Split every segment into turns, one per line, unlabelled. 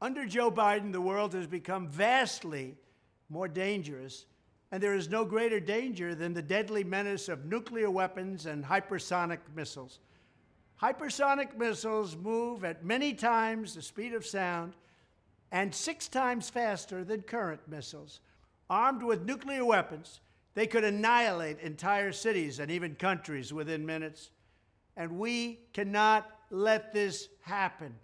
Under Joe Biden, the world has become vastly more dangerous, and there is no greater danger than the deadly menace of nuclear weapons and hypersonic missiles. Hypersonic missiles move at many times the speed of sound and 6 times faster than current missiles. Armed with nuclear weapons, they could annihilate entire cities and even countries within minutes. And we cannot let this happen.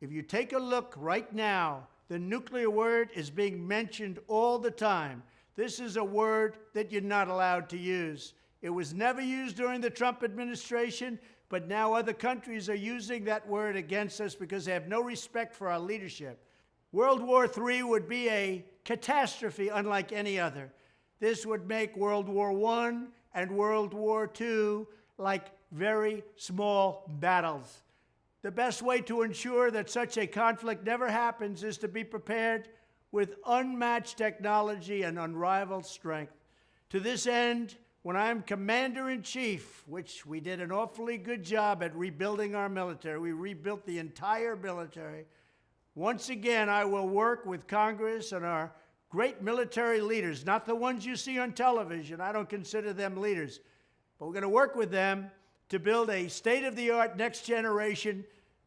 If you take a look right now, the nuclear word is being mentioned all the time. This is a word that you're not allowed to use. It was never used during the Trump administration, but now other countries are using that word against us because they have no respect for our leadership. World War III would be a catastrophe unlike any other. This would make World War I and World War II like very small battles. The best way to ensure that such a conflict never happens is to be prepared with unmatched technology and unrivaled strength. To this end, when I'm commander-in-chief, which we did an awfully good job at rebuilding our military, we rebuilt the entire military. Once again, I will work with Congress and our great military leaders, not the ones you see on television. I don't consider them leaders. But we're going to work with them to build a state-of-the-art, next-generation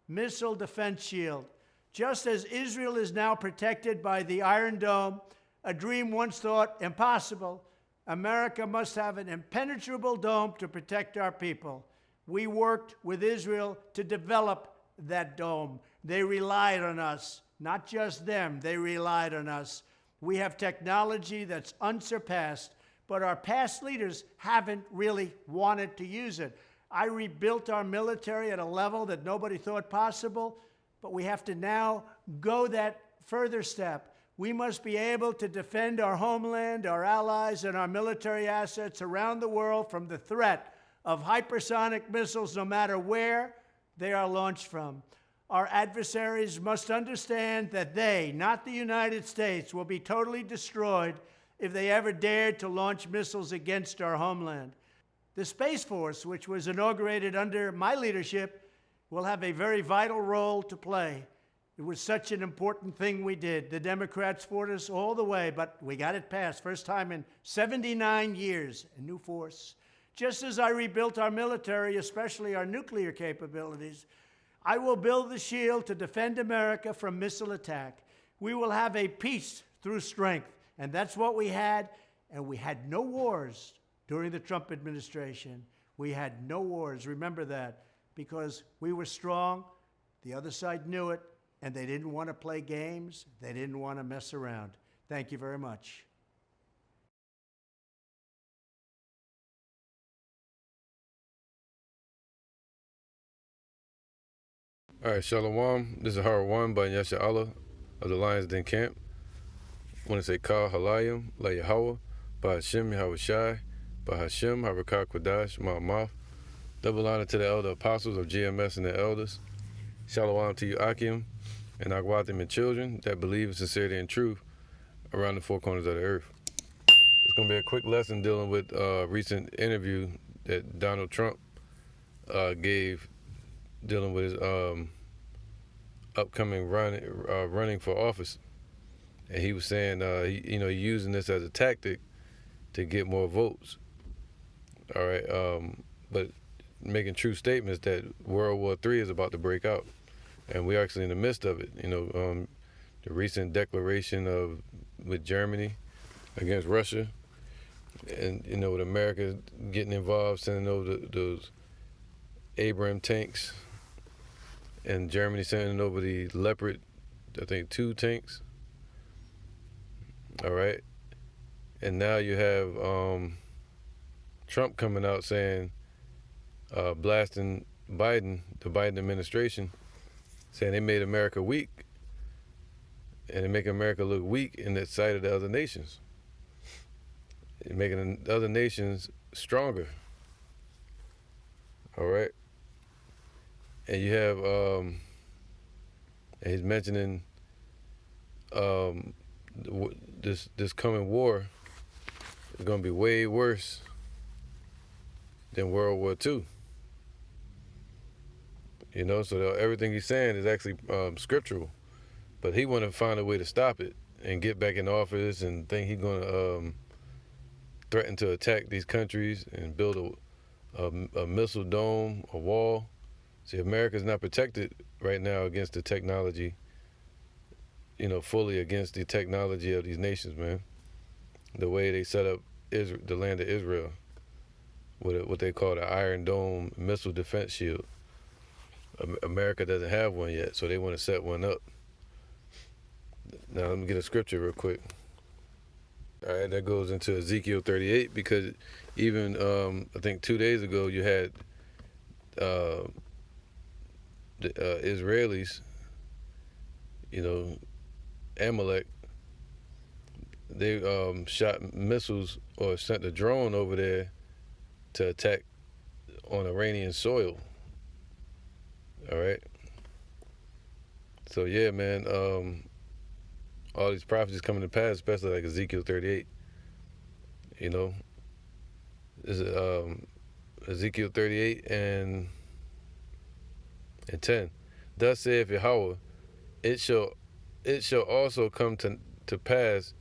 missile defense shield. Just as Israel is now protected by the Iron Dome, a dream once thought impossible, America must have an impenetrable dome to protect our people. We worked with Israel to develop that dome. They relied on us. Not just them, they relied on us. We have technology that's unsurpassed, but our past leaders haven't really wanted to use it. I rebuilt our military at a level that nobody thought possible, but we have to now go that further step. We must be able to defend our homeland, our allies, and our military assets around the world from the threat of hypersonic missiles, no matter where they are launched from. Our adversaries must understand that they, not the United States, will be totally destroyed if they ever dared to launch missiles against our homeland. The Space Force, which was inaugurated under my leadership, will have a very vital role to play. It was such an important thing we did. The Democrats fought us all the way, but we got it passed. First time in 79 years, a new force. Just as I rebuilt our military, especially our nuclear capabilities, I will build the shield to defend America from missile attack. We will have a peace through strength, and that's what we had, and we had no wars during the Trump administration. We had no wars, remember that, because we were strong, the other side knew it, and they didn't want to play games. They didn't want to mess around. Thank you very much.
All right, Shalom. This is Howard One by Yasha Allah of the Lions Den Camp. I want to say Kal Halayim, La Yahweh, by Hashem Yahweh Shai, by Hashem Harakah Kodash, Ma'amaf. Double honor to the elder apostles of GMS and their elders. Shalom to you, Akim, and Agwatim and children that believe in sincerity and truth around the 4 corners of the earth. It's going to be a quick lesson dealing with a recent interview that Donald Trump gave dealing with his upcoming running for office. And he was saying, using this as a tactic to get more votes. All right, but making true statements that World War III is about to break out. And we're actually in the midst of it. The recent declaration with Germany against Russia, and with America getting involved, sending over those Abrams tanks, and Germany sending over the Leopard, I think 2 tanks. All right, and now you have Trump coming out saying, blasting Biden, the Biden administration, saying they made America weak, and they make America look weak in the sight of the other nations. They're making the other nations stronger. All right, and you have, and he's mentioning this coming war is going to be way worse than World War II. So everything he's saying is actually scriptural. But he want to find a way to stop it and get back in office and think he's going to threaten to attack these countries and build a missile dome, a wall. See, America's not protected right now against the technology, fully against the technology of these nations, man. The way they set up the land of Israel with what they call the Iron Dome missile defense shield. America doesn't have one yet, so they want to set one up. Now, let me get a scripture real quick. All right, that goes into Ezekiel 38, because even, I think 2 days ago, you had the Israelis, Amalek, they shot missiles or sent a drone over there to attack on Iranian soil. All right. So yeah, man, all these prophecies coming to pass, especially like Ezekiel 38. This is Ezekiel 38 and 10. Thus saith Yahweh, it shall also come to pass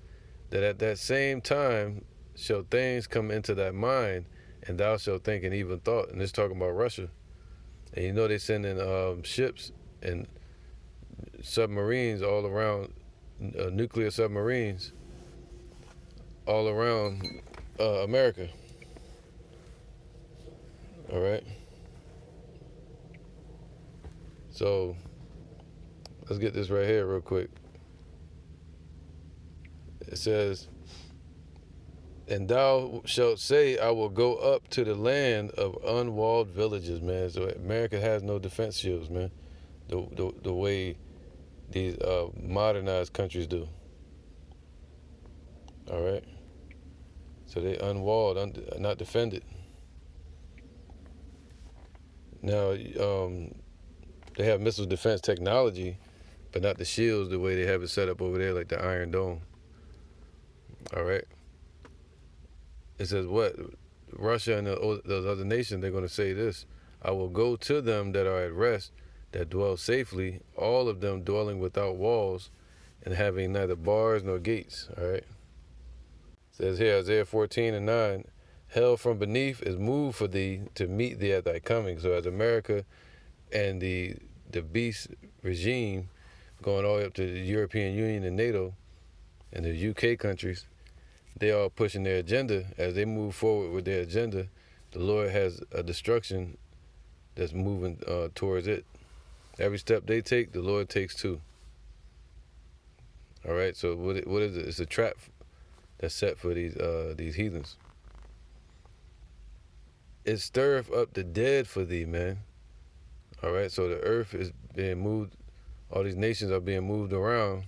that at that same time shall things come into thy mind, and thou shalt think an evil thought. And this talking about Russia. And they sending ships and submarines all around, nuclear submarines all around America. All right. So let's get this right here real quick. It says, and thou shalt say, I will go up to the land of unwalled villages, man. So America has no defense shields, man, the way these modernized countries do. All right. So they unwalled, not defended. Now, they have missile defense technology, but not the shields the way they have it set up over there, like the Iron Dome. All right. It says what? Russia and those other nations, they're going to say this: I will go to them that are at rest, that dwell safely, all of them dwelling without walls and having neither bars nor gates. All right. It says here, Isaiah 14 and 9, hell from beneath is moved for thee to meet thee at thy coming. So as America and the beast regime going all the way up to the European Union and NATO and the UK countries, they are pushing their agenda. As they move forward with their agenda, the Lord has a destruction that's moving towards it. Every step they take, the Lord takes too. All right, so what is it? It's a trap that's set for these heathens. It stirreth up the dead for thee, man. All right, so the earth is being moved. All these nations are being moved around,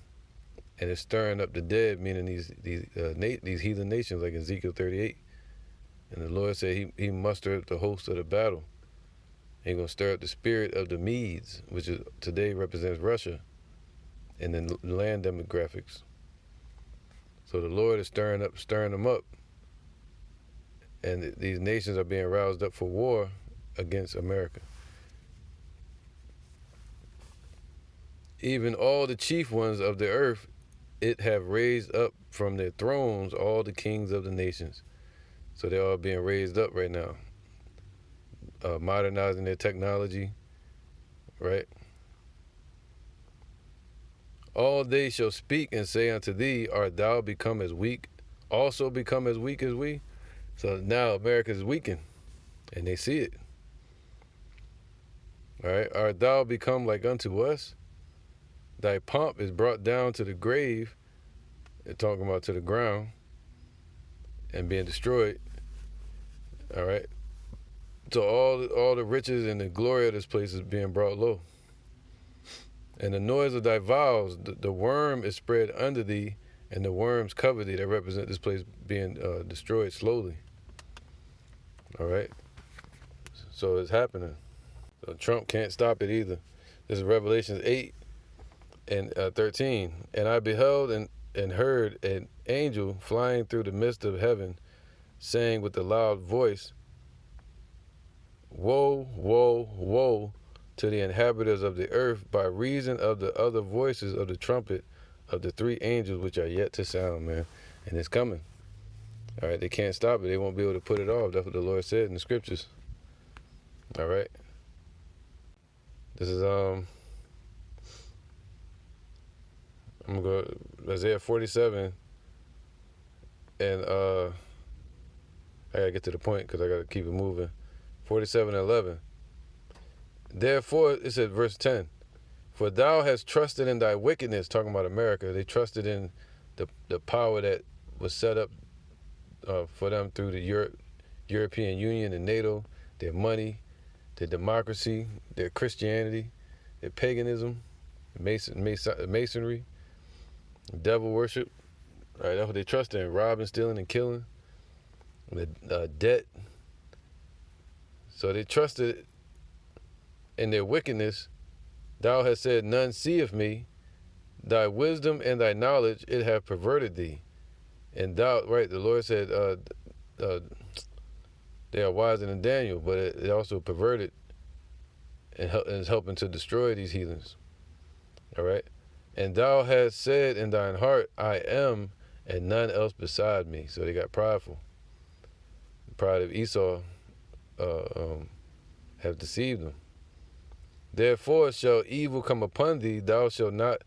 and it's stirring up the dead, meaning these heathen nations, like Ezekiel 38. And the Lord said he mustered up the host of the battle. He's going to stir up the spirit of the Medes, which today represents Russia, and then land demographics. So the Lord is stirring them up. And these nations are being roused up for war against America. Even all the chief ones of the earth, it have raised up from their thrones all the kings of the nations. So they're all being raised up right now, modernizing their technology, right? All they shall speak and say unto thee, art thou become as weak, also become as weak as we? So now America is weakened, and they see it. All right, art thou become like unto us? Thy pomp is brought down to the grave, they're talking about to the ground, and being destroyed. All right. So all the riches and the glory of this place is being brought low. And the noise of thy vows, the worm is spread under thee, and the worms cover thee. That represent this place being destroyed slowly. All right. So it's happening. So Trump can't stop it either. This is Revelation 8 and 13. And I beheld and heard an angel flying through the midst of heaven, saying with a loud voice, woe, woe, woe to the inhabitants of the earth by reason of the other voices of the trumpet of the three angels which are yet to sound, man. And it's coming. All right, they can't stop it. They won't be able to put it off. That's what the Lord said in the scriptures. All right. This is I'm gonna go Isaiah 47, and I gotta get to the point because I gotta keep it moving. 47:11. Therefore, it said verse 10. For thou hast trusted in thy wickedness, talking about America. They trusted in the power that was set up for them through the European Union and NATO, their money, their democracy, their Christianity, their paganism, masonry, devil worship. All right, that's what they trusted in: robbing, stealing, and killing. The debt. So they trusted in their wickedness. Thou hast said, none seeth me. Thy wisdom and thy knowledge, it have perverted thee. And thou, right, the Lord said, they are wiser than Daniel, but it also perverted and is helping to destroy these heathens. All right? And thou hast said in thine heart, I am, and none else beside me. So they got prideful. The pride of Esau have deceived them. Therefore shall evil come upon thee, thou shalt not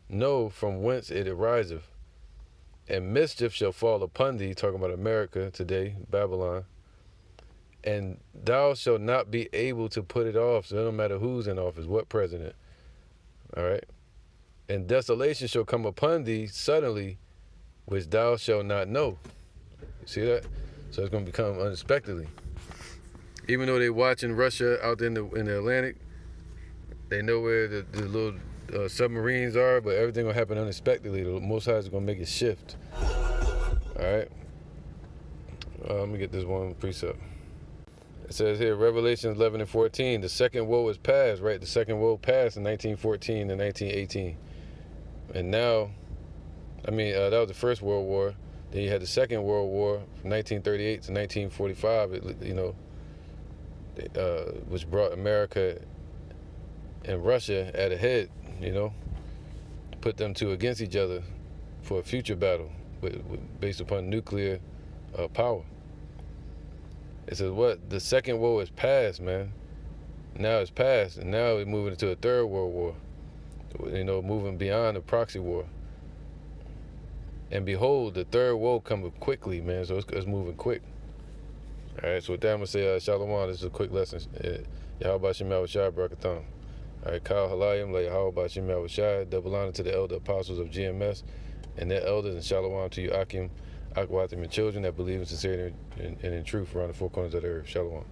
know from whence it ariseth. And mischief shall fall upon thee, talking about America today, Babylon. And thou shalt not be able to put it off. So it don't matter who's in office, what president. All right? And desolation shall come upon thee suddenly, which thou shalt not know. You see that? So it's going to become unexpectedly. Even though they're watching Russia out in the Atlantic, they know where the little submarines are, but everything will happen unexpectedly. The Most High is going to make it shift. All right? Let me get this one precept. It says here, Revelation 11:14, the second woe is past, right? The second woe passed in 1914 and 1918. And now, that was the First World War. Then you had the Second World War from 1938 to 1945, which brought America and Russia at a head, put them two against each other for a future battle based upon nuclear power. It says what? The second war is past, man. Now it's past, and now we're moving into a third world war. Moving beyond the proxy war. And behold, the third woe coming quickly, man. So it's moving quick. All right. So with that, I'm gonna say Shalom. This is a quick lesson. Yahweh Shem Yahweh Shai Barakatham. All right. Kal Halayim La Yahweh Shem Yahweh Shai. Double honor to the elder apostles of GMS and their elders, and Shalom to you, Akim, Akwatim, and children that believe in sincerity and in truth around the four corners of the earth. Shalom.